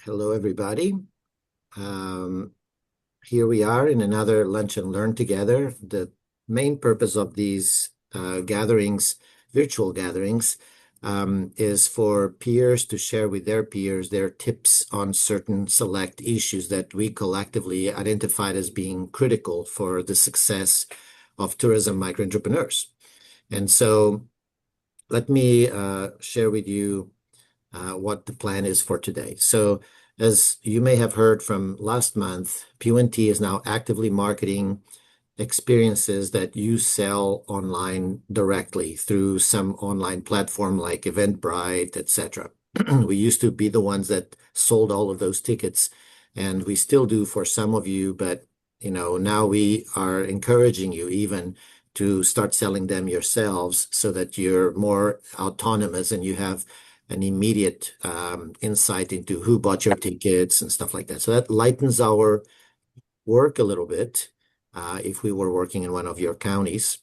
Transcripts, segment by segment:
Hello, everybody. Um, Here we are in another Lunch and Learn Together. The main purpose of these gatherings, virtual gatherings, is for peers to share with their peers their tips on certain select issues that we collectively identified as being critical for the success of tourism micro entrepreneurs. And so let me share with you what the plan is for today. So, as you may have heard from last month, P1t is now actively marketing experiences that you sell online directly through some online platform like Eventbrite, etc. We used to be the ones that sold all of those tickets, and we still do for some of you, but now we are encouraging you even to start selling them yourselves so that you're more autonomous and you have an immediate insight into who bought your tickets and stuff like that. So that lightens our work a little bit if we were working in one of your counties.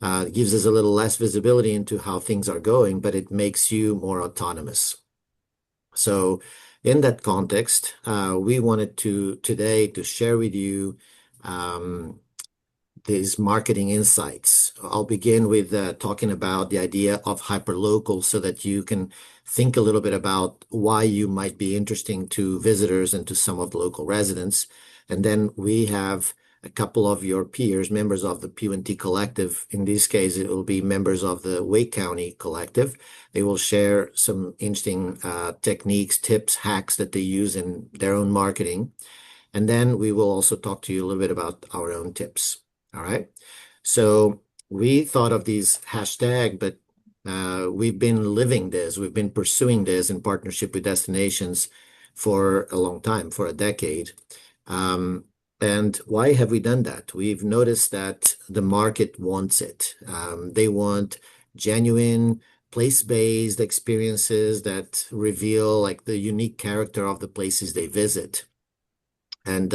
It gives us a little less visibility into how things are going, but it makes you more autonomous. So in that context, we wanted to today to share with you um, these marketing insights. I'll begin with talking about the idea of hyperlocal so that you can think a little bit about why you might be interesting to visitors and to some of the local residents. And then we have a couple of your peers, members of the P1t collective. In this case, it will be members of the Wake County collective. They will share some interesting techniques, tips, hacks that they use in their own marketing. And then we will also talk to you a little bit about our own tips. All right. So we thought of these hashtag, but we've been living this. We've been pursuing this in partnership with destinations for a long time, for a decade. And why have we done that? We've noticed that the market wants it. They want genuine, place-based experiences that reveal like the unique character of the places they visit. And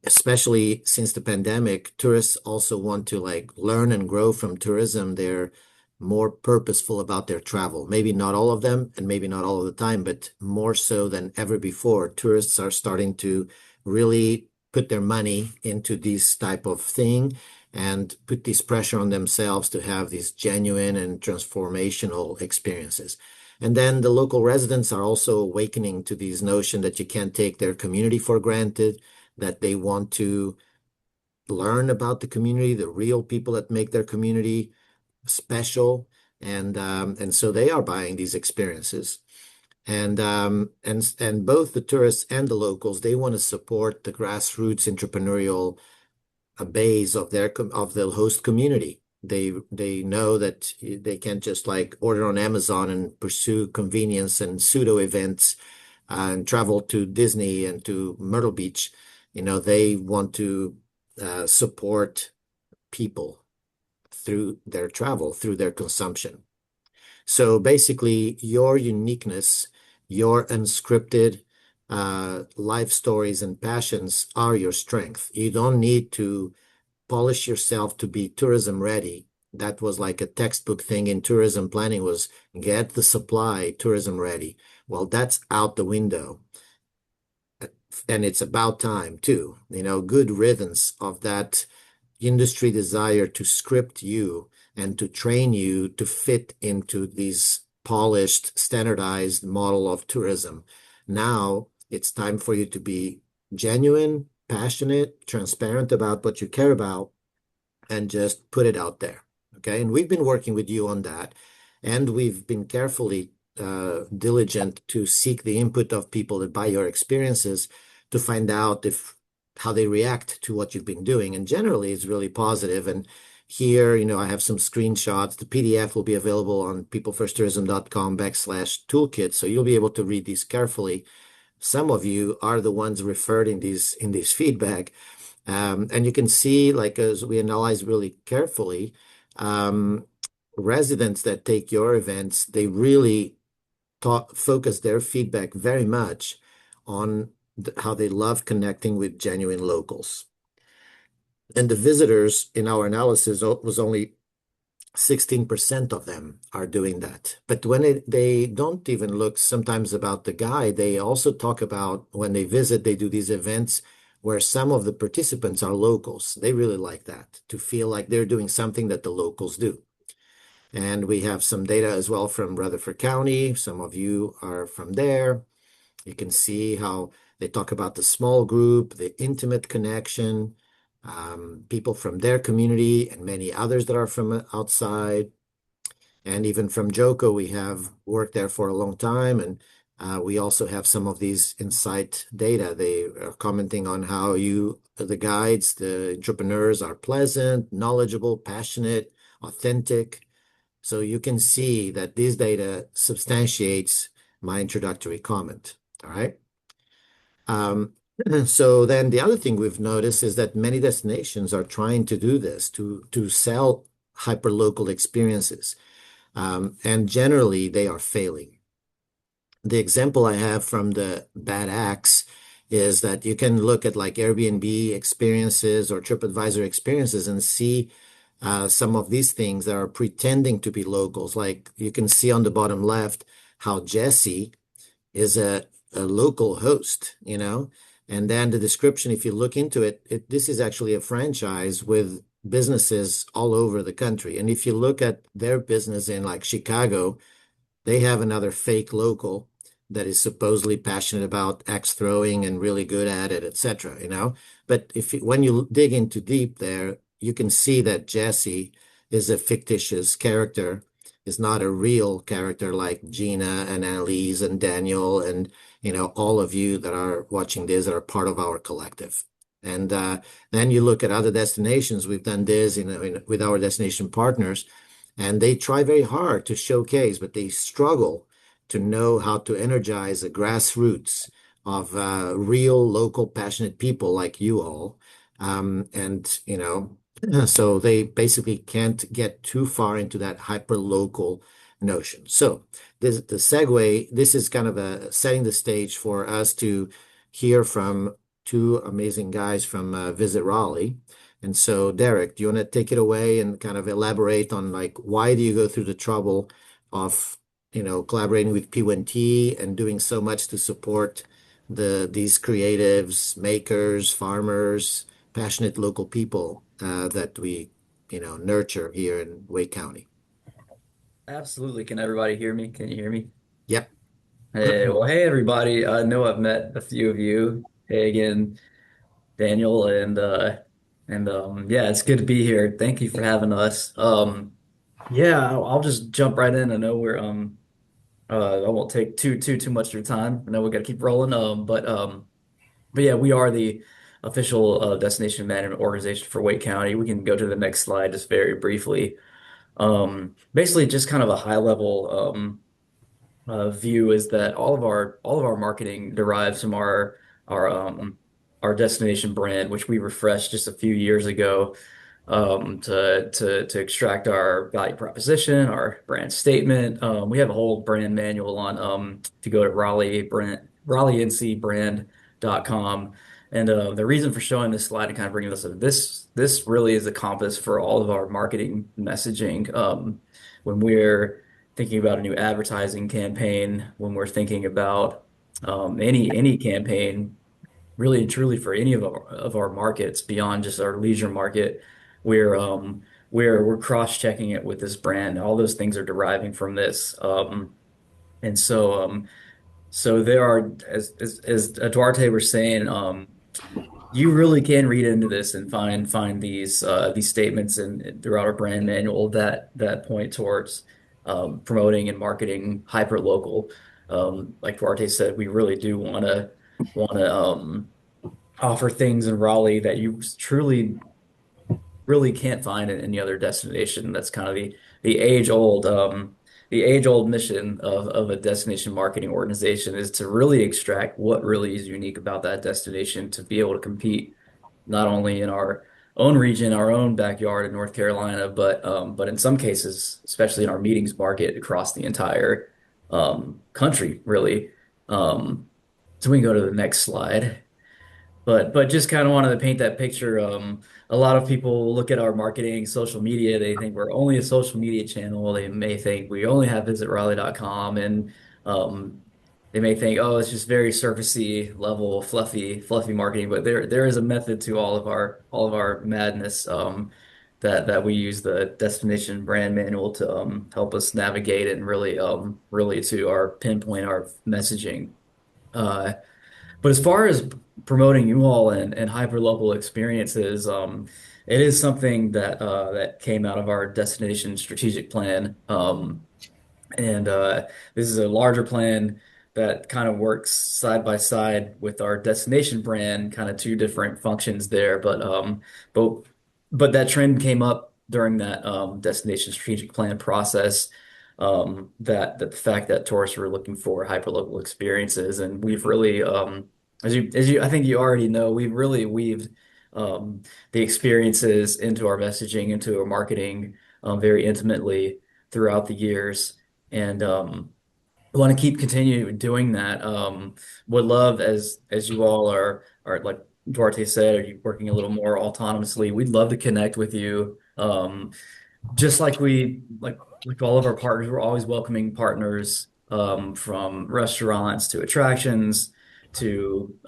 especially since the pandemic, tourists also want to like learn and grow from tourism. They're more purposeful about their travel. Maybe not all of them, and maybe not all of the time, but more so than ever before. Tourists are starting to really put their money into this type of thing and put this pressure on themselves to have these genuine and transformational experiences. And then the local residents are also awakening to this notion that you can't take their community for granted, that they want to learn about the community, the real people that make their community special, and so they are buying these experiences. And both the tourists and the locals, they want to support the grassroots entrepreneurial base of the host community. They know that they can't just like order on Amazon and pursue convenience and pseudo events and travel to Disney and to Myrtle Beach. They want to support people through their travel, through their consumption. So basically, your uniqueness, your unscripted life stories and passions are your strength. You don't need to polish yourself to be tourism ready. That was like a textbook thing in tourism planning was get the supply tourism ready. Well, that's out the window. And it's about time too. Good riddance of that industry desire to script you and to train you to fit into this polished, standardized model of tourism. Now it's time for you to be genuine, passionate, transparent about what you care about, and just put it out there. Okay. And we've been working with you on that. And we've been carefully diligent to seek the input of people that buy your experiences to find out if how they react to what you've been doing. And generally, it's really positive. And here, I have some screenshots. The PDF will be available on peoplefirsttourism.com/toolkit. So you'll be able to read these carefully. Some of you are the ones referred in this feedback. And you can see, like, as we analyze really carefully, residents that take your events, they really focus their feedback very much on how they love connecting with genuine locals. And the visitors in our analysis was only 16% of them are doing that. But they don't even look sometimes about the guide. They also talk about when they visit, they do these events where some of the participants are locals. They really like that, to feel like they're doing something that the locals do. And we have some data as well from Rutherford County. Some of you are from there. You can see how they talk about the small group, the intimate connection, people from their community, and many others that are from outside. And even from Joko, we have worked there for a long time. And we also have some of these insight data. They are commenting on how the guides, the entrepreneurs are pleasant, knowledgeable, passionate, authentic. So you can see that this data substantiates my introductory comment. All right. Um, so then the other thing we've noticed is that many destinations are trying to do this to sell hyperlocal experiences. And generally they are failing. The example I have from the bad acts is that you can look at like Airbnb experiences or TripAdvisor experiences and see some of these things that are pretending to be locals. Like you can see on the bottom left how Jesse is a local host, and then the description, if you look into it, this is actually a franchise with businesses all over the country. And if you look at their business in like Chicago, they have another fake local that is supposedly passionate about axe throwing and really good at it, etc. But when you dig into deep there, you can see that Jesse is a fictitious character, is not a real character like Gina and Annalise and Daniel and all of you that are watching this that are part of our collective. And then you look at other destinations. We've done this with our destination partners, and they try very hard to showcase, but they struggle to know how to energize the grassroots of real local passionate people like you all. And so they basically can't get too far into that hyper local notion. So the segue, this is kind of setting the stage for us to hear from two amazing guys from Visit Raleigh. And so, Derek, do you want to take it away and kind of elaborate on like why do you go through the trouble of collaborating with P1t and doing so much to support these creatives, makers, farmers, passionate local people that we nurture here in Wake County? Absolutely. Can everybody hear me? Can you hear me? Yep. Hey everybody. I know I've met a few of you. Hey again, Daniel and yeah, it's good to be here. Thank you for having us. Yeah, I'll just jump right in. I know I won't take too much of your time. I know we got to keep rolling. But yeah, we are the official destination management organization for Wake County. We can go to the next slide just very briefly. Basically just kind of a high level view is that all of our marketing derives from our our destination brand, which we refreshed just a few years ago to extract our value proposition, our brand statement. We have a whole brand manual on if you go to RaleighNCbrand.com. And the reason for showing this slide and kind of bringing this up, this really is a compass for all of our marketing messaging. When we're thinking about a new advertising campaign, when we're thinking about any campaign, really and truly for any of our markets beyond just our leisure market, we're we're cross-checking it with this brand. All those things are deriving from this. And so there are, as Duarte was saying, you really can read into this and find these statements and throughout our brand manual that point towards promoting and marketing hyper local. Like Duarte said, we really do want to offer things in Raleigh that you truly really can't find in any other destination. That's kind of the the age old mission of a destination marketing organization is to really extract what really is unique about that destination to be able to compete not only in our own region, our own backyard in North Carolina, but in some cases, especially in our meetings market across the entire country, really. So we can go to the next slide. But just kind of wanted to paint that picture a lot of people look at our marketing, social media, they think we're only a social media channel. They may think we only have visitraleigh.com, and um, they may think, oh, it's just very surfacey level, fluffy marketing. But there is a method to all of our madness. That we use the destination brand manual to help us navigate and really to our pinpoint our messaging. Uh, but as far as promoting you all and hyperlocal experiences, it is something that came out of our destination strategic plan. And this is a larger plan that kind of works side by side with our destination brand, kind of two different functions there. But but that trend came up during that destination strategic plan process. That the fact that tourists were looking for hyperlocal experiences, and we've really, as you, I think you already know, we've really weaved the experiences into our messaging, into our marketing, very intimately throughout the years. And I want to keep continue doing that. Would love as you all are like Duarte said, are you working a little more autonomously? We'd love to connect with you. Just like like all of our partners, we're always welcoming partners from restaurants to attractions to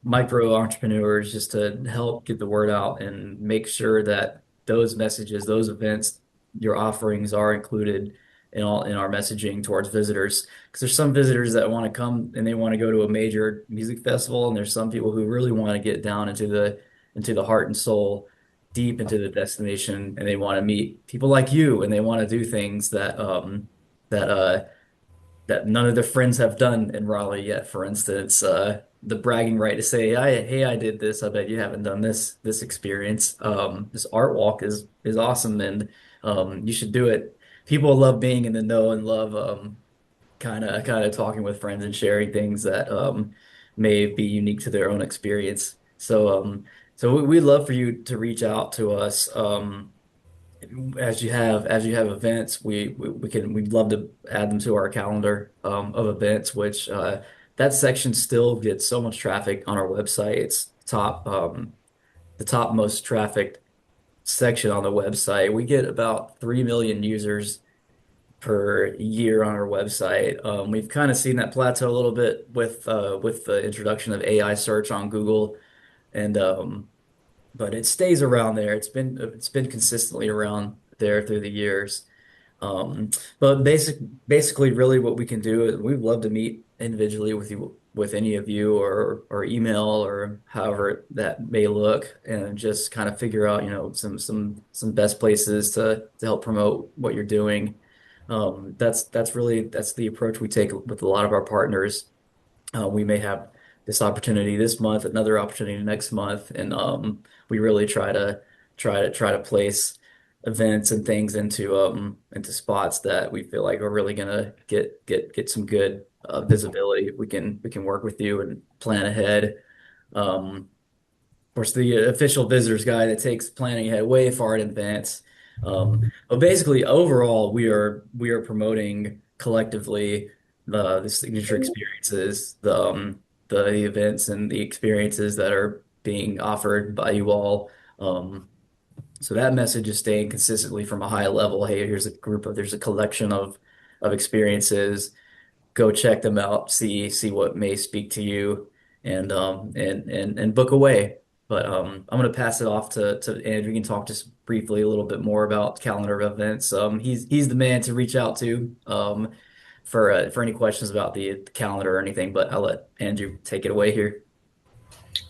micro entrepreneurs, just to help get the word out and make sure that those messages, those events, your offerings are included in our messaging towards visitors. Because there's some visitors that want to come and they want to go to a major music festival, and there's some people who really want to get down into the heart and soul, deep into the destination, and they want to meet people like you, and they want to do things that that none of their friends have done in Raleigh yet. For instance, the bragging right to say, hey, I did this. I bet you haven't done this experience. This art walk is awesome, and you should do it. People love being in the know and love kind of talking with friends and sharing things that may be unique to their own experience. So we'd love for you to reach out to us. As you have events, we'd love to add them to our calendar of events, which that section still gets so much traffic on our website. It's the top most trafficked section on the website. We get about 3 million users per year on our website. We've kind of seen that plateau a little bit with the introduction of AI search on Google, and but it stays around there. It's been consistently around there through the years. Um, but basically, really, what we can do is we'd love to meet individually with you, with any of you, or email, or however that may look, and just kind of figure out, you know, some best places to help promote what you're doing. That's really that's the approach we take with a lot of our partners. We may have this opportunity this month, another opportunity next month, and we really try to place events and things into spots that we feel like are really gonna get some good visibility. We can work with you and plan ahead. Of course, the official visitors guide that takes planning ahead way far in advance. But basically, overall, we are promoting collectively the signature experiences, the events and the experiences that are being offered by you all. So that message is staying consistently from a high level. Hey, there's a collection of experiences, go check them out, see what may speak to you, and book away. But I'm gonna pass it off to Andrew. You can talk just briefly a little bit more about calendar of events. He's the man to reach out to for any questions about the calendar or anything. But I'll let Andrew take it away here.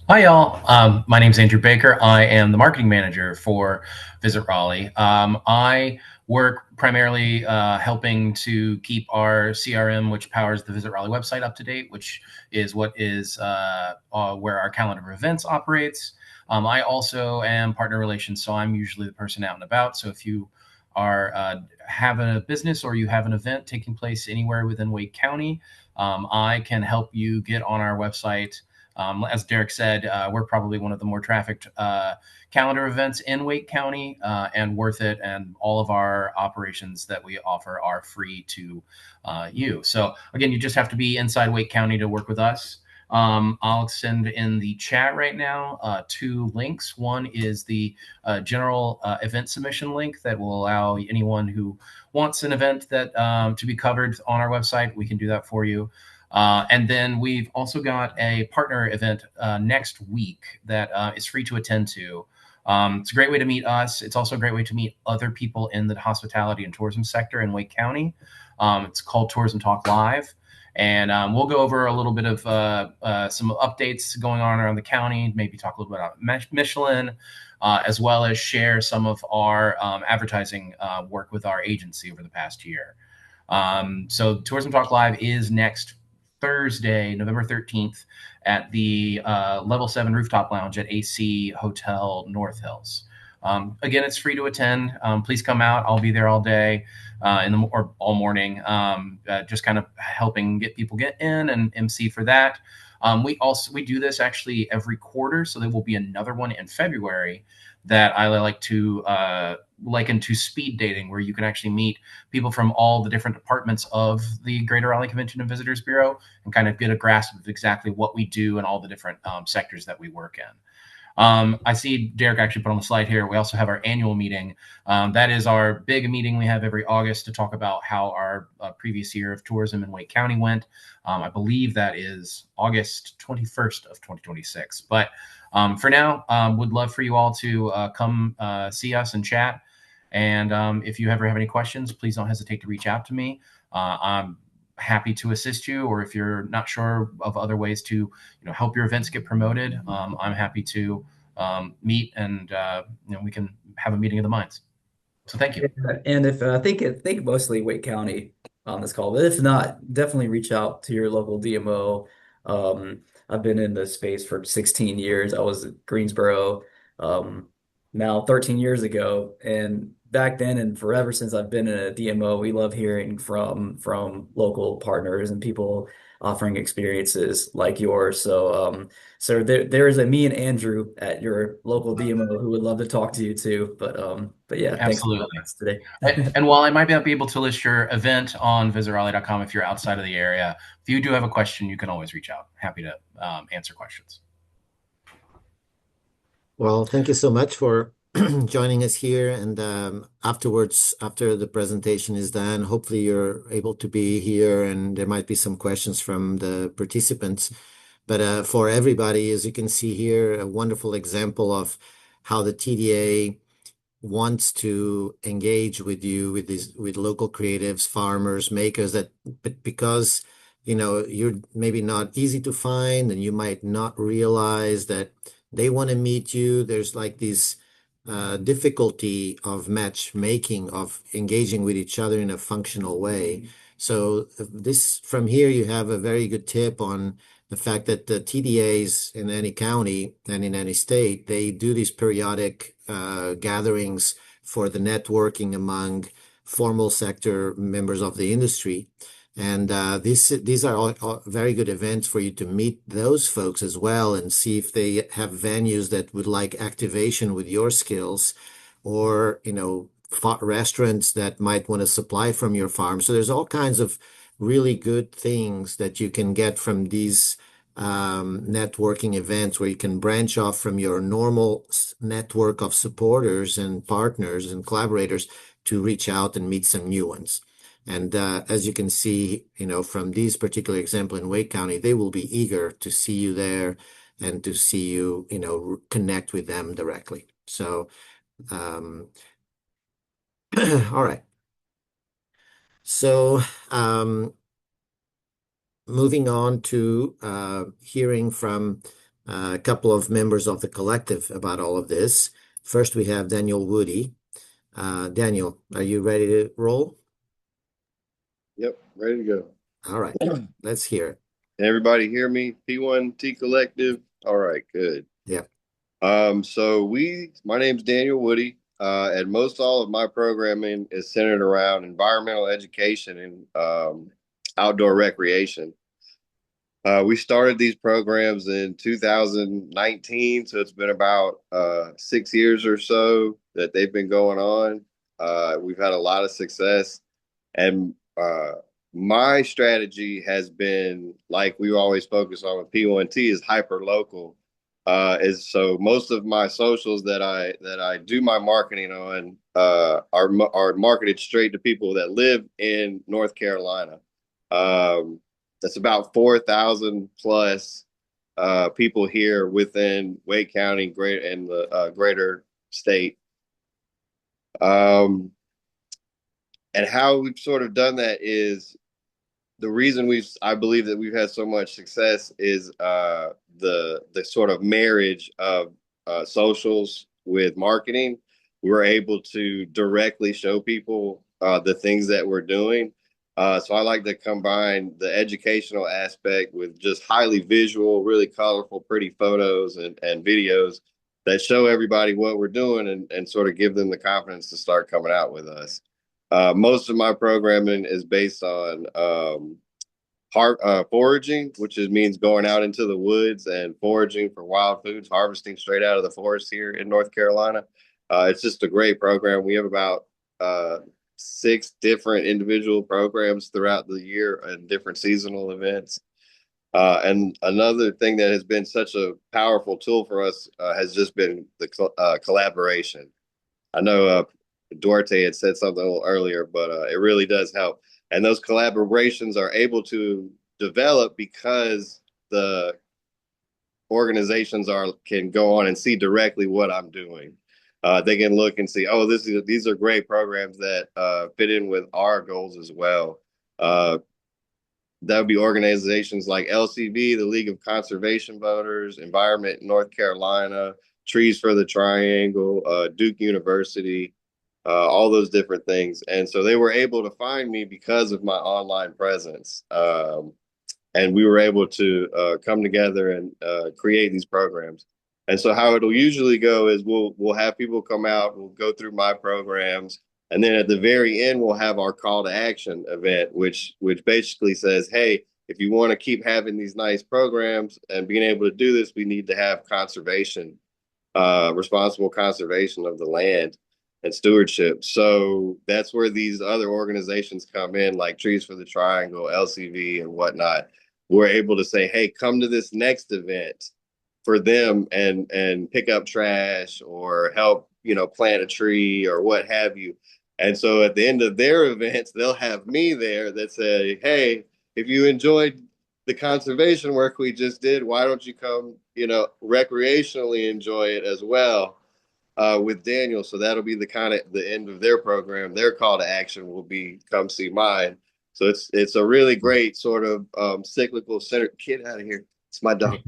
Hi, y'all. My name is Andrew Baker. I am the marketing manager for Visit Raleigh. I work primarily helping to keep our CRM, which powers the Visit Raleigh website, up to date, which is what is where our calendar of events operates. I also am partner relations, so I'm usually the person out and about. So if you are have a business or you have an event taking place anywhere within Wake County, I can help you get on our website. As Derek said, we're probably one of the more trafficked calendar events in Wake County, and worth it. And all of our operations that we offer are free to you. So again, you just have to be inside Wake County to work with us. I'll send in the chat right now two links. One is the general event submission link that will allow anyone who wants an event that to be covered on our website. We can do that for you. And then we've also got a partner event next week that is free to attend to. It's a great way to meet us. It's also a great way to meet other people in the hospitality and tourism sector in Wake County. It's called Tourism Talk Live. And we'll go over a little bit of some updates going on around the county, maybe talk a little bit about Michelin, as well as share some of our advertising work with our agency over the past year. So Tourism Talk Live is next Thursday, November 13th at the Level 7 Rooftop Lounge at AC Hotel North Hills. Again, it's free to attend. Please come out. I'll be there all day or all morning, just kind of helping get people get in and MC for that. We do this actually every quarter, so there will be another one in February that I like to liken to speed dating, where you can actually meet people from all the different departments of the Greater Raleigh Convention and Visitors Bureau and kind of get a grasp of exactly what we do and all the different sectors that we work in. I see Derek actually put on the slide here. We also have our annual meeting. That is our big meeting we have every August to talk about how our previous year of tourism in Wake County went. I believe that is August 21st of 2026. But for now, would love for you all to come see us and chat. And if you ever have any questions, please don't hesitate to reach out to me. I'm happy to assist you, or if you're not sure of other ways to help your events get promoted, I'm happy to meet and we can have a meeting of the minds. So thank you. Yeah, and if I think mostly Wake County on this call, but if not, definitely reach out to your local DMO. I've been in this space for 16 years. I was at Greensboro, now 13 years ago, and back then and forever since I've been in a DMO, we love hearing from local partners and people offering experiences like yours. So there is a me and Andrew at your local DMO who would love to talk to you too. But yeah, thanks for Absolutely. joining us today. And while I might not be able to list your event on visitraleigh.com if you're outside of the area, if you do have a question, you can always reach out. Happy to answer questions. Well, thank you so much for joining us here. And afterwards, after the presentation is done, hopefully you're able to be here and there might be some questions from the participants. But for everybody, as you can see here, a wonderful example of how the TDA wants to engage with you, with local creatives, farmers, makers, but because you're maybe not easy to find and you might not realize that they want to meet you. There's like this difficulty of matchmaking, of engaging with each other in a functional way. So this from here, you have a very good tip on the fact that the TDAs in any county and in any state, they do these periodic gatherings for the networking among formal sector members of the industry. And these are all very good events for you to meet those folks as well and see if they have venues that would like activation with your skills, or restaurants that might want to supply from your farm. So there's all kinds of really good things that you can get from these networking events, where you can branch off from your normal network of supporters and partners and collaborators to reach out and meet some new ones. And as you can see, from these particular example in Wake County, they will be eager to see you there and to see you, connect with them directly. So, all right. So, moving on to hearing from a couple of members of the collective about all of this. First, we have Daniel Woody. Daniel, are you ready to roll? Yep, ready to go. All right, let's hear it. Can everybody hear me? P1t Collective. All right, good. Yeah. My name's Daniel Woody, and most all of my programming is centered around environmental education and outdoor recreation. We started these programs in 2019, so it's been about 6 years or so that they've been going on. We've had a lot of success, and my strategy has been like we always focus on with P1T is hyper local. Is so most of my socials that I do my marketing on are marketed straight to people that live in North Carolina. That's about 4,000 plus people here within Wake County, great and the greater state. Um, and how we've sort of done that is the reason I believe that we've had so much success is the sort of marriage of socials with marketing. We're able to directly show people the things that we're doing. So I like to combine the educational aspect with just highly visual, really colorful, pretty photos and videos that show everybody what we're doing and sort of give them the confidence to start coming out with us. Most of my programming is based on foraging, which means going out into the woods and foraging for wild foods, harvesting straight out of the forest here in North Carolina. It's just a great program. We have about 6 different individual programs throughout the year and different seasonal events. And another thing that has been such a powerful tool for us has just been the collaboration. I know Duarte had said something a little earlier, but it really does help. And those collaborations are able to develop because the organizations can go on and see directly what I'm doing. They can look and see, oh, these are great programs that fit in with our goals as well. That would be organizations like LCV, the League of Conservation Voters, Environment North Carolina, Trees for the Triangle, Duke University, all those different things. And so they were able to find me because of my online presence. And we were able to come together and create these programs. And so how it'll usually go is we'll have people come out, we'll go through my programs, and then at the very end we'll have our call to action event, which basically says, hey, if you want to keep having these nice programs and being able to do this, we need to have conservation, responsible conservation of the land and stewardship. So that's where these other organizations come in, like Trees for the Triangle, LCV, and whatnot. We're able to say, hey, come to this next event for them and pick up trash or help, plant a tree or what have you. And so at the end of their events, they'll have me there that say, hey, if you enjoyed the conservation work we just did, why don't you come, recreationally enjoy it as well with Daniel? So that'll be the end of their program. Their call to action will be come see mine. So it's a really great sort of cyclical center. Get out of here. It's my dog.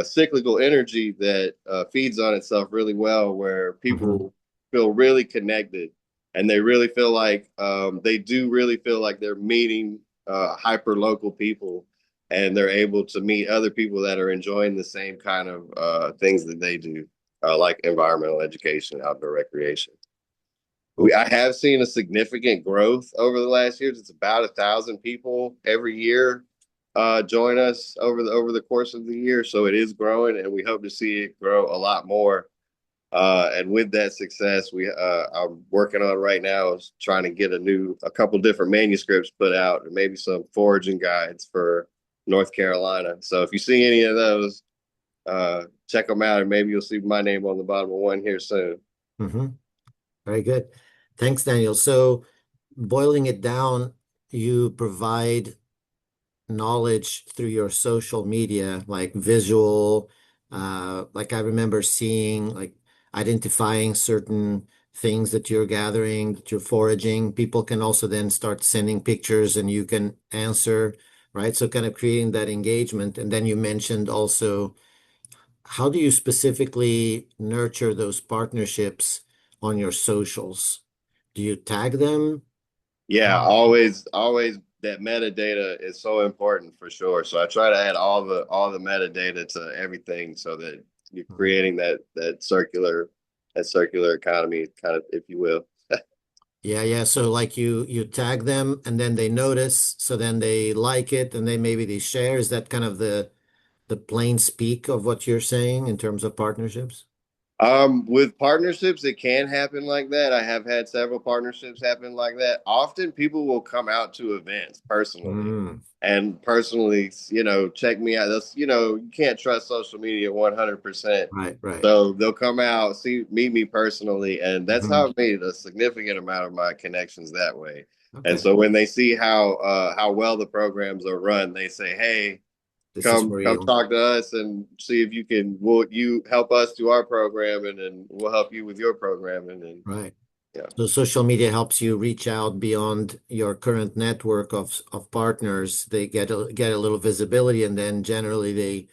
Cyclical energy that feeds on itself really well, where people feel really connected and they really feel like they do really feel like they're meeting hyper local people and they're able to meet other people that are enjoying the same kind of things that they do, like environmental education, outdoor recreation. I have seen a significant growth over the last years. It's about 1,000 people every year join us over the course of the year. So it is growing, and we hope to see it grow a lot more. And with that success, I'm working on right now is trying to get a couple different manuscripts put out, and maybe some foraging guides for North Carolina. So if you see any of those, check them out, and maybe you'll see my name on the bottom of one here soon. Mm-hmm. Very good. Thanks, Daniel. So, boiling it down, you provide knowledge through your social media, like visual, like I remember seeing, like identifying certain things that you're gathering, that you're foraging. People can also then start sending pictures and you can answer, right? So, kind of creating that engagement. And then you mentioned also, how do you specifically nurture those partnerships on your socials? Do you tag them? Yeah, always that metadata is so important for sure. So I try to add all the metadata to everything so that you're creating that circular economy, kind of, if you will. Yeah, yeah. So like you tag them and then they notice, so then they like it and then maybe they share. Is that kind of the plain speak of what you're saying in terms of partnerships? With partnerships, it can happen like that. I have had several partnerships happen like that. Often people will come out to events personally Mm, and personally, check me out. That's, you can't trust social media 100%. right, right. So they'll come out, meet me personally, and that's Hmm. how I've made a significant amount of my connections that way. And Okay, so when they see how well the programs are run, they say, "Hey, this is come for come you. talk to us and see if will you help us do our program, and then we'll help you with your programming." And Right. yeah, So social media helps you reach out beyond your current network of partners. They get a little visibility, and then generally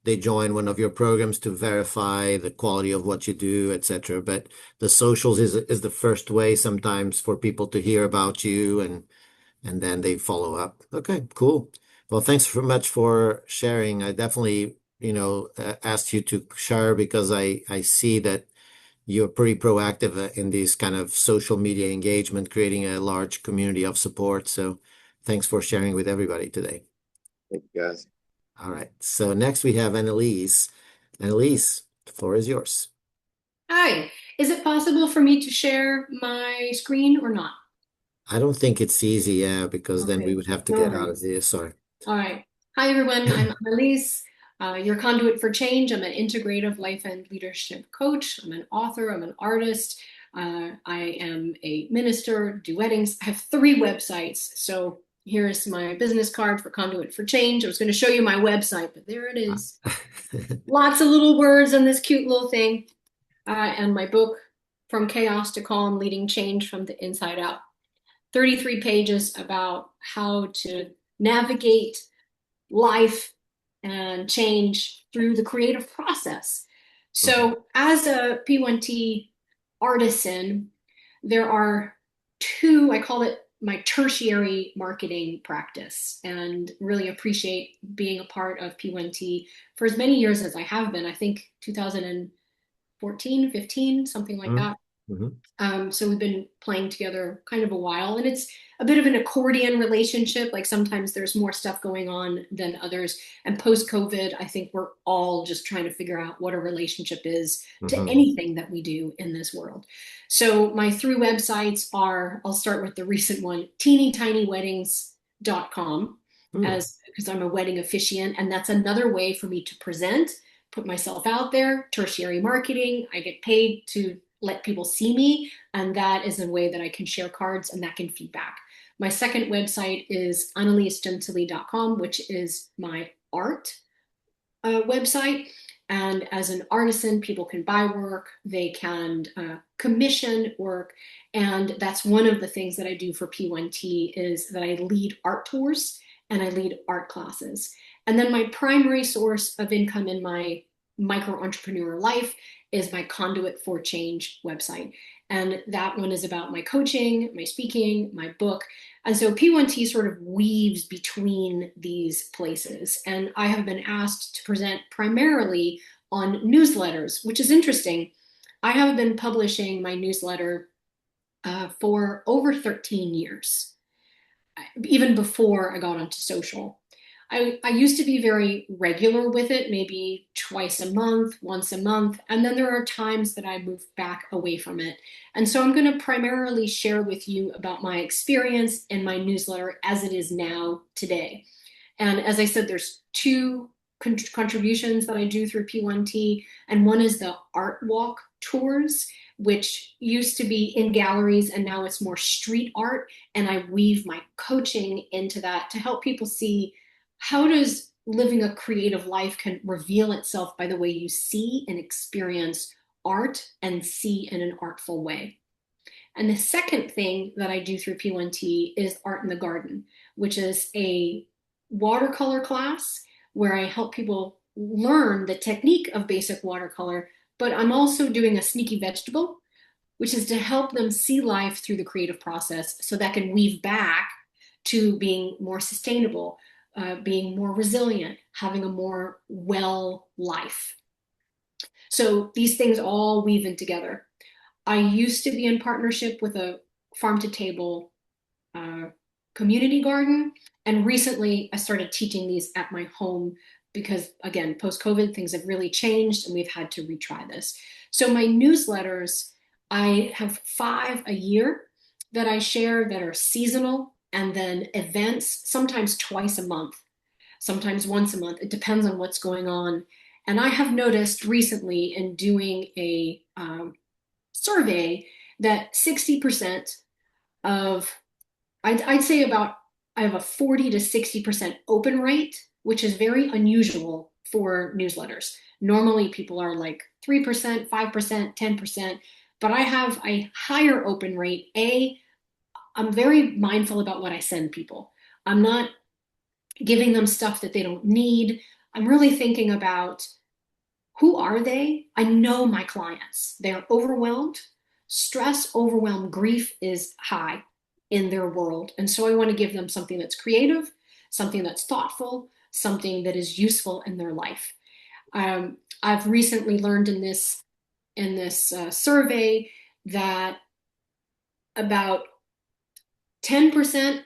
they join one of your programs to verify the quality of what you do, etc. But the socials is the first way sometimes for people to hear about you, and then they follow up. Okay, cool. Well, thanks very much for sharing. I definitely, asked you to share because I see that you're pretty proactive in these kind of social media engagement, creating a large community of support. So thanks for sharing with everybody today. thank you guys. All right. So next we have Annalise. Annalise, the floor is yours. Hi, is it possible for me to share my screen or not? I don't think it's easy, yeah, because then we Okay, would have to no get out of worries. here. Sorry. All right. Hi, everyone. I'm Annalise, your conduit for change. I'm an integrative life and leadership coach. I'm an author. I'm an artist. I am a minister, do weddings. I have 3 websites. So here's my business card for Conduit for Change. I was going to show you my website, but there it is. Lots of little words on this cute little thing. And my book, From Chaos to Calm, Leading Change from the Inside Out. 33 pages about how to navigate life and change through the creative process. Mhm. So, as a P1t artisan, there are 2, I call it my tertiary marketing practice, and really appreciate being a part of P1t for as many years as I have been. I think 2014, 15, something like Mhm. that. Mhm. So we've been playing together kind of a while, and it's a bit of an accordion relationship. Like sometimes there's more stuff going on than others. And post COVID, I think we're all just trying to figure out what a relationship is to Mhm. anything that we do in this world. So my 3 websites are, I'll start with the recent one, teeny-tiny-weddings.com, Mhm. as because I'm a wedding officiant, and that's another way for me to present, put myself out there, tertiary marketing. I get paid to let people see me, and that is a way that I can share cards and that can feedback. My second website is annalisegentili.com, which is my art website. And as an artisan, people can buy work, they can commission work. And that's one of the things that I do for P1T is that I lead art tours and I lead art classes. And then my primary source of income in my micro entrepreneur life is my Conduit for Change website. And that one is about my coaching, my speaking, my book. And so P1T sort of weaves between these places. And I have been asked to present primarily on newsletters, which is interesting. I have been publishing my newsletter for over 13 years, even before I got onto social. I used to be very regular with it, maybe twice a month, once a month, and then there are times that I move back away from it. And so I'm going to primarily share with you about my experience in my newsletter as it is now today. And as I said, there's 2 contributions that I do through P1T, and one is the art walk tours, which used to be in galleries and now it's more street art. And I weave my coaching into that to help people see how does living a creative life can reveal itself by the way you see and experience art and see in an artful way. And the second thing that I do through P1T is Art in the Garden, which is a watercolor class where I help people learn the technique of basic watercolor, but I'm also doing a sneaky vegetable, which is to help them see life through the creative process so that can weave back to being more sustainable, being more resilient, having a more well life. So these things all weave in together. I used to be in partnership with a farm to table uh, community garden. And recently I started teaching these at my home because again, post-COVID, things have really changed and we've had to retry this. So my newsletters, I have 5 a year that I share that are seasonal, and then events, sometimes twice a month, sometimes once a month. It depends on what's going on. And I have noticed recently in doing a survey that 60% of, I'd say about, I have a 40 to 60% open rate, which is very unusual for newsletters. Normally people are like 3%, 5%, 10%, but I have a higher open rate. I'm very mindful about what I send people. I'm not giving them stuff that they don't need. I'm really thinking about who are they? I know my clients. They're overwhelmed. Stress, overwhelm, grief is high in their world. And so I want to give them something that's creative, something that's thoughtful, something that is useful in their life. I've recently learned in this survey that about 10%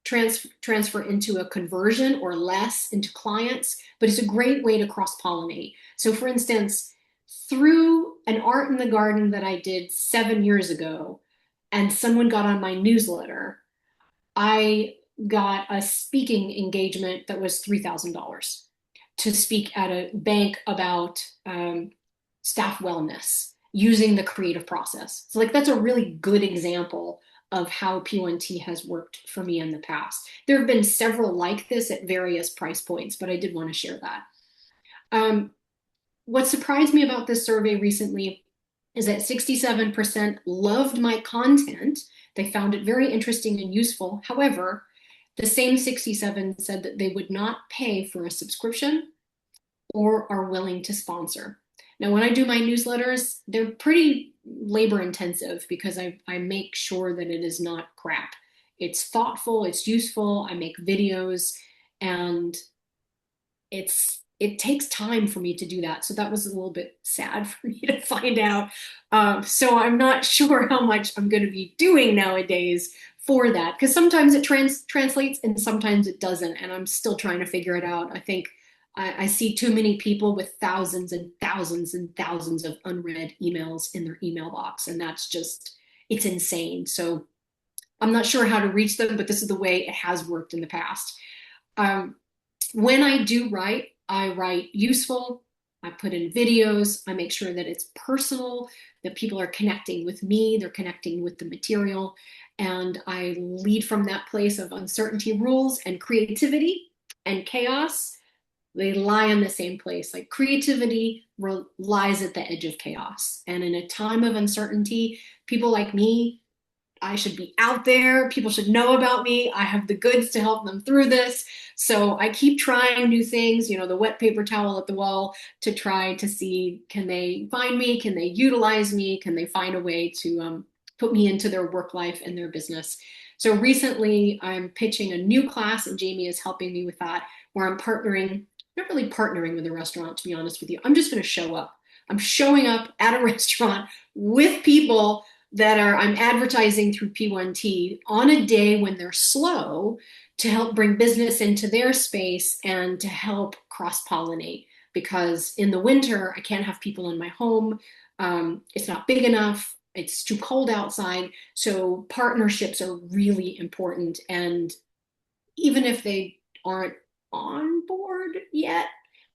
transfer into a conversion or less into clients, but it's a great way to cross-pollinate. So for instance, through an art in the garden that I did 7 years ago, and someone got on my newsletter, I got a speaking engagement that was $3,000 to speak at a bank about staff wellness using the creative process. So like that's a really good example of how P1t has worked for me in the past. There have been several like this at various price points, but I did want to share that. What surprised me about this survey recently is that 67% loved my content. They found it very interesting and useful. However, the same 67 said that they would not pay for a subscription or are willing to sponsor. Now, when I do my newsletters, they're pretty labor intensive because I make sure that it is not crap. It's thoughtful, it's useful, I make videos, and it takes time for me to do that. So that was a little bit sad for me to find out. So I'm not sure how much I'm going to be doing nowadays for that, because sometimes it translates and sometimes it doesn't, and I'm still trying to figure it out. I think I see too many people with thousands and thousands and thousands of unread emails in their email box, and that's just, it's insane. So I'm not sure how to reach them, but this is the way it has worked in the past. When I do write, I write useful, I put in videos, I make sure that it's personal, that people are connecting with me, they're connecting with the material, and I lead from that place of uncertainty rules and creativity and chaos. They lie in the same place. Like creativity lies at the edge of chaos. And in a time of uncertainty, people like me, I should be out there. People should know about me. I have the goods to help them through this. So I keep trying new things, you know, the wet paper towel at the wall, to try to see, can they find me? Can they utilize me? Can they find a way to put me into their work life and their business? So recently I'm pitching a new class, and Jamie is helping me with that, where I'm partnering, not really partnering with a restaurant, to be honest with you. I'm just going to show up. I'm showing up at a restaurant with people that I'm advertising through P1t on a day when they're slow, to help bring business into their space and to help cross-pollinate. Because in the winter, I can't have people in my home. It's not big enough. It's too cold outside. So partnerships are really important. And even if they aren't on board yet,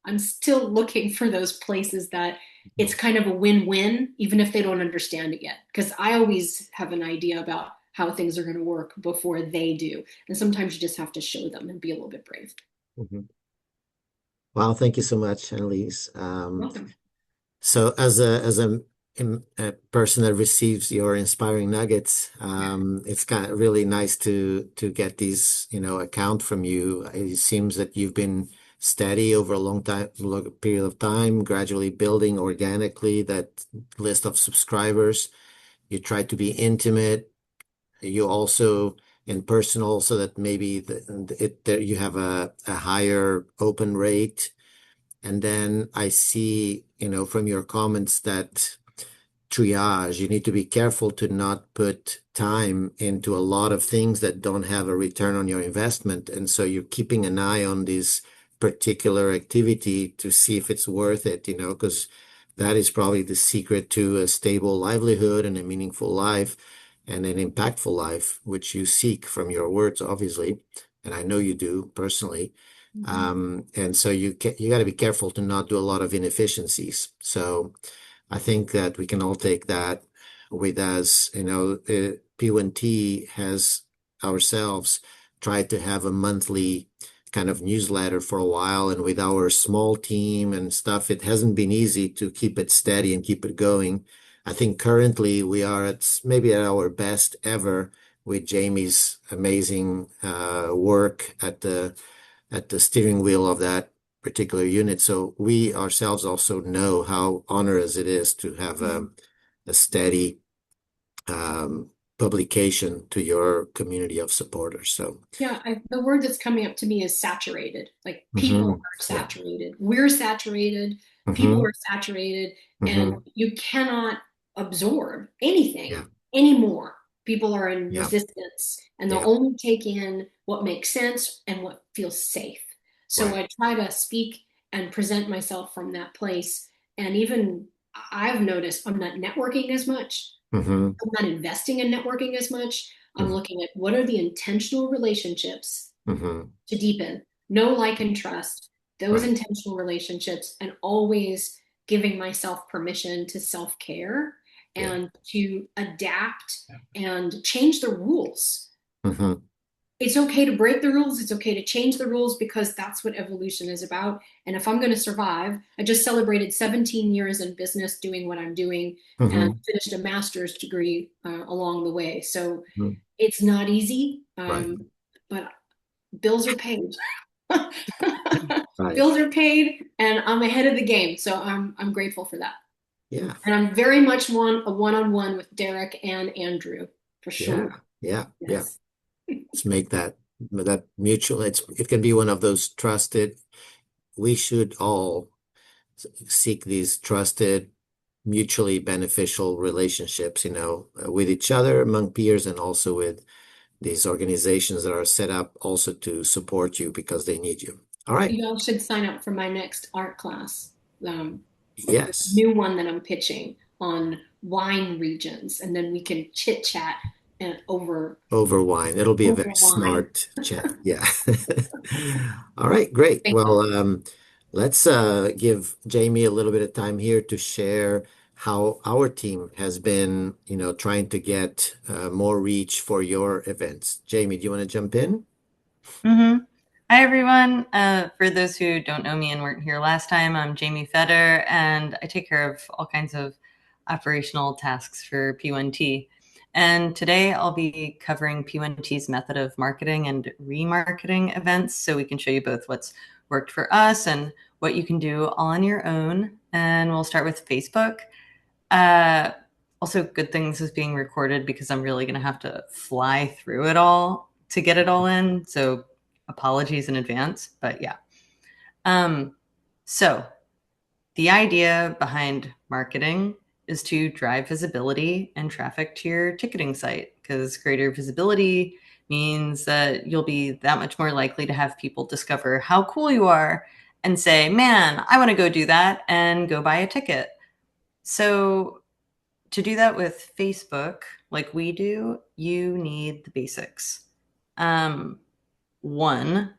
I'm still looking for those places that it's kind of a win-win, even if they don't understand it yet. Because I always have an idea about how things are going to work before they do. And sometimes you just have to show them and be a little bit brave. Mhm. Wow, thank you so much, Annalise. Welcome. So a person that receives your inspiring nuggets, it's kind of really nice to get these, account from you. It seems that you've been steady over a long period of time, gradually building organically that list of subscribers. You try to be intimate. You also in personal, so that maybe you have a higher open rate. And then I see, from your comments that triage, you need to be careful to not put time into a lot of things that don't have a return on your investment. And so you're keeping an eye on these particular activity to see if it's worth it, because that is probably the secret to a stable livelihood and a meaningful life and an impactful life, which you seek from your words, obviously. And I know you do personally. And so you got to be careful to not do a lot of inefficiencies. So I think that we can all take that with us. P1t has ourselves tried to have a monthly kind of newsletter for a while, and with our small team and stuff, it hasn't been easy to keep it steady and keep it going. I think currently we are maybe at our best ever with Jamie's amazing work at the steering wheel of that particular unit. So we ourselves also know how onerous it is to have a steady publication to your community of supporters. So Yeah, the word that's coming up to me is saturated. Like people mhm, are yeah. saturated. We're saturated. People Hmm. are saturated, and Hmm. you cannot absorb anything Yeah. anymore. People are in Yeah. resistance, and they'll Yeah. only take in what makes sense and what feels safe. So Right. I try to speak and present myself from that place. And even I've noticed I'm not networking as much. Hmm. I'm not investing in networking as much. I'm looking at what are the intentional relationships Hmm. to deepen, know, like, and trust those Right. intentional relationships, and always giving myself permission to self care Yeah. and to adapt and change the rules. Hmm. It's okay to break the rules. It's okay to change the rules because that's what evolution is about. And if I'm going to survive, I just celebrated 17 years in business doing what I'm doing and Hmm. finished a master's degree along the way. So Hmm. it's not easy, Right. but bills are paid. Right. Bills are paid, and I'm ahead of the game. So I'm grateful for that. Yeah. And I'm very much a one-on-one with Derek and Andrew for Yeah. sure. Yeah. Yeah. Yes. Let's make that mutual. It can be one of those trusted. We should all seek these trusted, mutually beneficial relationships, with each other, among peers, and also with these organizations that are set up also to support you because they need you. All right. You all should sign up for my next art class. Um, the Yes. new one that I'm pitching on wine regions, and then we can chit chat and Over wine. It'll be a over very wine. smart chat. Yeah. All right, great. Thank you. Well, let's give Jamie a little bit of time here to share how our team has been, trying to get more reach for your events. Jamie, do you want to jump in? hmm Hi, everyone. For those who don't know me and weren't here last time, I'm Jamie Feder, and I take care of all kinds of operational tasks for P1t. And today I'll be covering P1t's method of marketing and remarketing events, so we can show you both what's worked for us and what you can do all on your own. And we'll start with Facebook. Uh, Also, good things is being recorded because I'm really going to have to fly through it all to get it all in. So apologies in advance, but yeah. So the idea behind marketing is to drive visibility and traffic to your ticketing site, because greater visibility means that you'll be that much more likely to have people discover how cool you are and say, man, I want to go do that, and go buy a ticket. So to do that with Facebook, like we do, you need the basics. Um, One,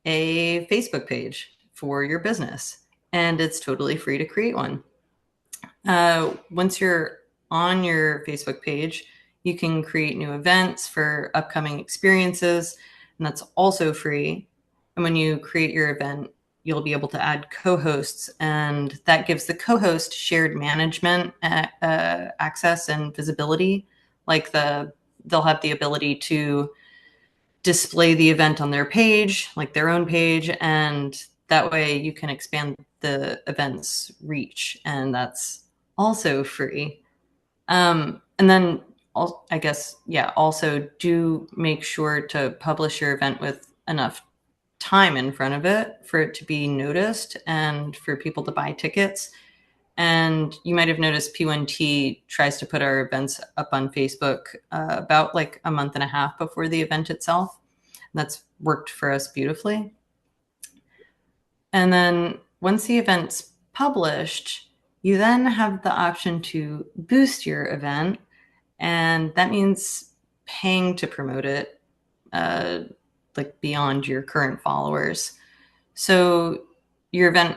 a Facebook page for your business, and it's totally free to create one. Once you're on your Facebook page, you can create new events for upcoming experiences, and that's also free. And when you create your event, you'll be able to add co-hosts, and that gives the co-host shared management access and visibility. They'll have the ability to display the event on their page, like their own page, and that way you can expand the event's reach, and that's also free. And then I guess, yeah, also do make sure to publish your event with enough time in front of it for it to be noticed and for people to buy tickets. And you might have noticed P1t tries to put our events up on Facebook about like a month and a half before the event itself. That's worked for us beautifully. And then once the event's published, you then have the option to boost your event. And that means paying to promote it, like beyond your current followers. So your event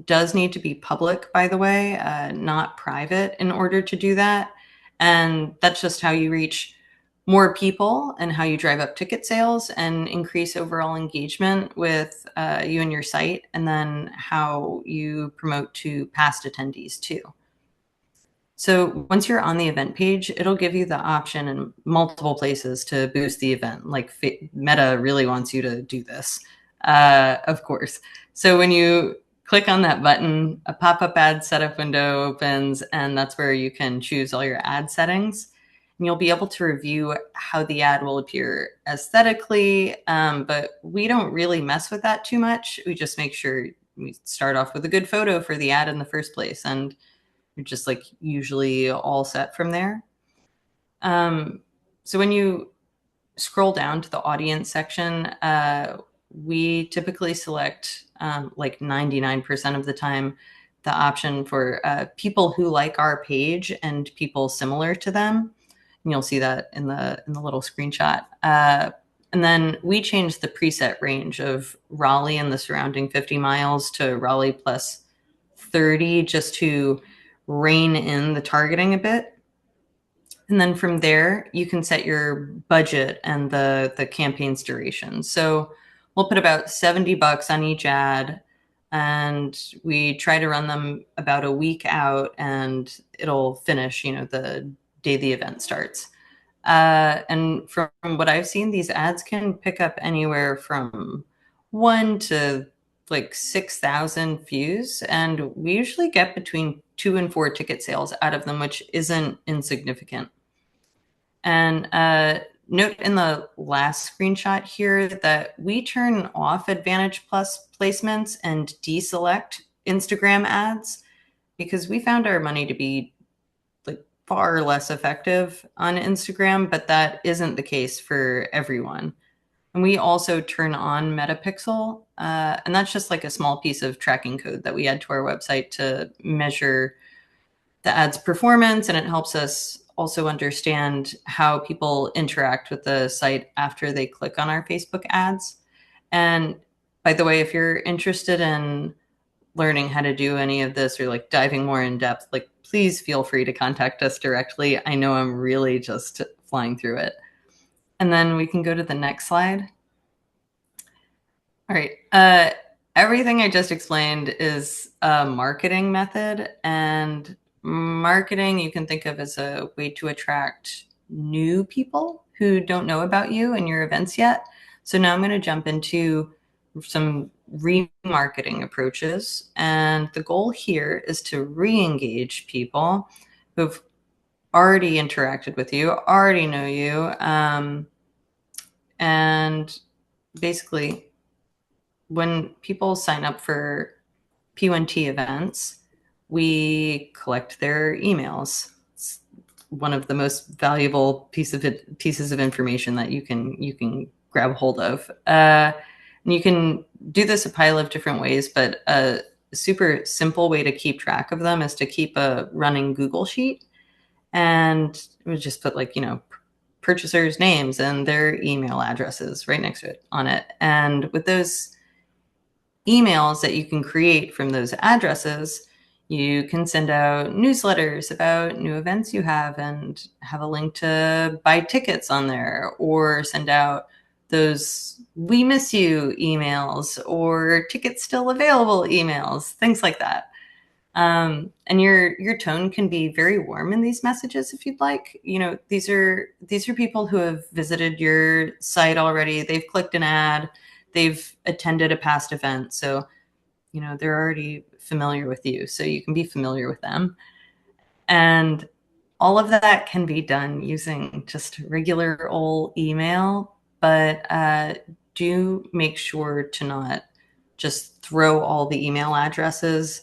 does need to be public, by the way, not private in order to do that. And that's just how you reach more people and how you drive up ticket sales and increase overall engagement with you and your site, and then how you promote to past attendees too. So once you're on the event page, it'll give you the option in multiple places to boost the event. Like Meta really wants you to do this, of course. So when you click on that button, a pop-up ad setup window opens, and that's where you can choose all your ad settings. And you'll be able to review how the ad will appear aesthetically, but we don't really mess with that too much. We just make sure we start off with a good photo for the ad in the first place, and you're just like usually all set from there. So when you scroll down to the audience section, we typically select like 99% of the time the option for people who like our page and people similar to them. And you'll see that in the little screenshot. And then we changed the preset range of Raleigh and the surrounding 50 miles to Raleigh plus 30 just to rein in the targeting a bit. And then from there, you can set your budget and the campaign's duration. So we'll put about $70 on each ad, and we try to run them about a week out, and it'll finish, the day the event starts. And from what I've seen, these ads can pick up anywhere from 1 to like 6,000 views, and we usually get between 2 and 4 ticket sales out of them, which isn't insignificant. And note in the last screenshot here that we turn off Advantage Plus placements and deselect Instagram ads because we found our money to be like far less effective on Instagram, but that isn't the case for everyone. And we also turn on Metapixel, and that's just like a small piece of tracking code that we add to our website to measure the ad's performance, and it helps us also understand how people interact with the site after they click on our Facebook ads. And by the way, if you're interested in learning how to do any of this or like diving more in depth, like please feel free to contact us directly. I know I'm really just flying through it. And then we can go to the next slide. All right. Everything I just explained is a marketing method, and marketing you can think of as a way to attract new people who don't know about you and your events yet. So now I'm going to jump into some remarketing approaches. And the goal here is to re-engage people who've already interacted with you, already know you, and basically when people sign up for P1t events, we collect their emails. It's one of the most valuable pieces of information that you can grab hold of. And you can do this a pile of different ways, but a super simple way to keep track of them is to keep a running Google sheet, and we just put like, purchasers' names and their email addresses right next to it on it. And with those emails that you can create from those addresses, you can send out newsletters about new events you have and have a link to buy tickets on there, or send out those "we miss you" emails or "tickets still available" emails, things like that. And your tone can be very warm in these messages if you'd like. These are people who have visited your site already. They've clicked an ad, they've attended a past event, so they're already familiar with you, so you can be familiar with them. And all of that can be done using just regular old email, but do make sure to not just throw all the email addresses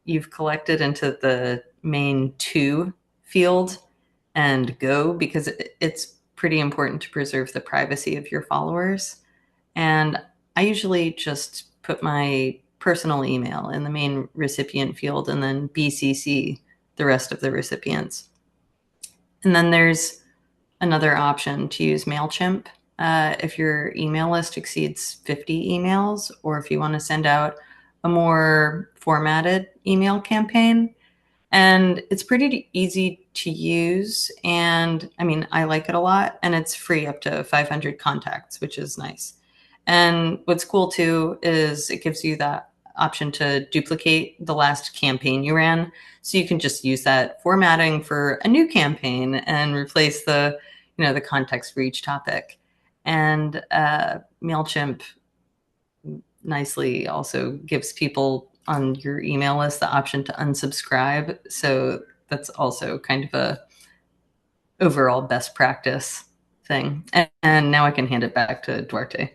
you've collected into the main to field and go, because it's pretty important to preserve the privacy of your followers. And I usually just put my personal email in the main recipient field and then BCC the rest of the recipients. And then there's another option to use MailChimp if your email list exceeds 50 emails, or if you want to send out a more formatted email campaign. And it's pretty easy to use. And I mean, I like it a lot, and it's free up to 500 contacts, which is nice. And what's cool too is it gives you that option to duplicate the last campaign you ran. So you can just use that formatting for a new campaign and replace the context for each topic. And MailChimp nicely also gives people on your email list the option to unsubscribe. So that's also kind of a overall best practice thing. And now I can hand it back to Duarte.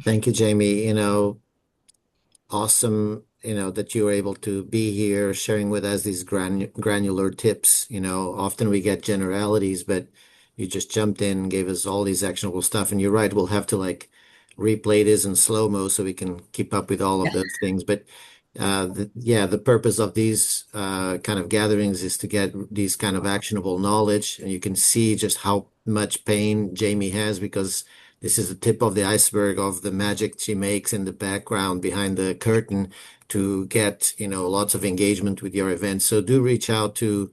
Thank you, Jamie. Awesome, that you were able to be here sharing with us these granular tips. Often we get generalities, but you just jumped in, gave us all these actionable stuff. And you're right, we'll have to like replay this in slow-mo so we can keep up with all of those things. But the purpose of these kind of gatherings is to get these kind of actionable knowledge. And you can see just how much pain Jamie has, because this is the tip of the iceberg of the magic she makes in the background behind the curtain to get, lots of engagement with your events. So do reach out to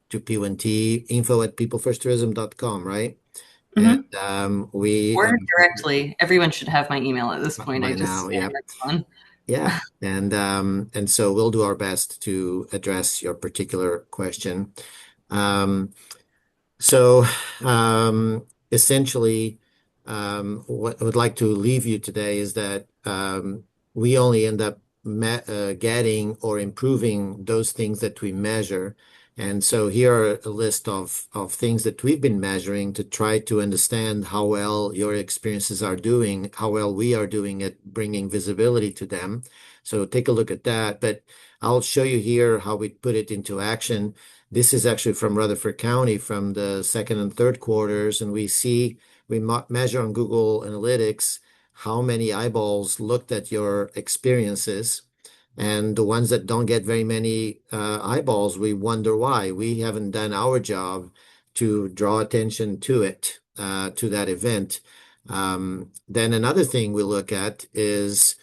P1t, info@peoplefirstourism.com, right? Mm-hmm. And we or directly. Everyone should have my email at this point. by I just now, yeah. one. Yeah. And so we'll do our best to address your particular question. Um, So, essentially, what I would like to leave you today is that we only end up getting or improving those things that we measure. And so here are a list of things that we've been measuring to try to understand how well your experiences are doing, how well we are doing at bringing visibility to them. So take a look at that. But I'll show you here how we put it into action. This is actually from Rutherford County from the second and third quarters, and we measure on Google Analytics how many eyeballs looked at your experiences. And the ones that don't get very many eyeballs, we wonder why. We haven't done our job to draw attention to it, to that event. Then another thing we look at is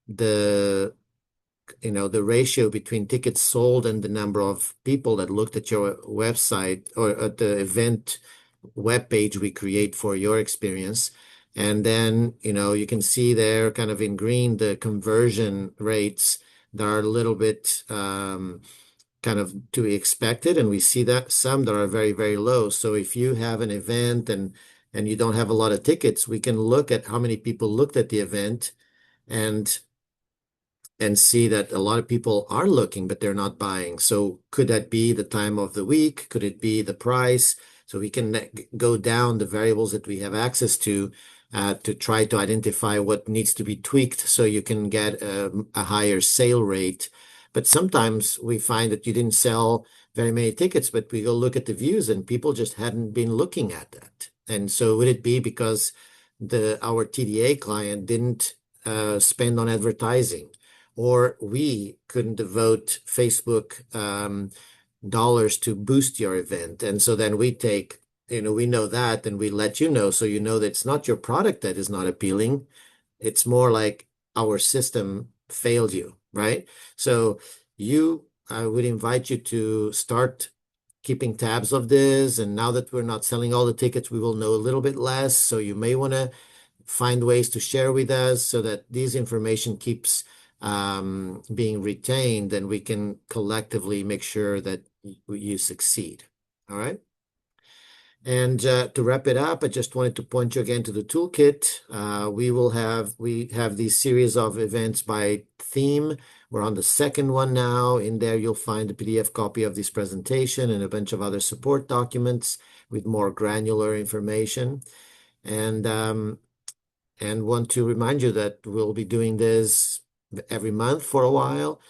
the the ratio between tickets sold and the number of people that looked at your website or at the event web page we create for your experience. And then, you can see there kind of in green the conversion rates that are a little bit kind of to be expected. And we see that some that are very, very low. So if you have an event and you don't have a lot of tickets, we can look at how many people looked at the event and see that a lot of people are looking, but they're not buying. So could that be the time of the week? Could it be the price? So we can go down the variables that we have access to try to identify what needs to be tweaked so you can get a higher sale rate. But sometimes we find that you didn't sell very many tickets, but we go look at the views and people just hadn't been looking at that. And so would it be because our TDA client didn't spend on advertising? Or we couldn't devote Facebook dollars to boost your event. And so then we take, we know that and we let you know. So you know that it's not your product that is not appealing. It's more like our system failed you, right? So I would invite you to start keeping tabs of this. And now that we're not selling all the tickets, we will know a little bit less. So you may want to find ways to share with us so that this information keeps being retained, and we can collectively make sure that you succeed. All right. And to wrap it up, I just wanted to point you again to the toolkit. We have these series of events by theme. We're on the second one now. In there, you'll find a PDF copy of this presentation and a bunch of other support documents with more granular information. And want to remind you that we'll be doing this every month for a while.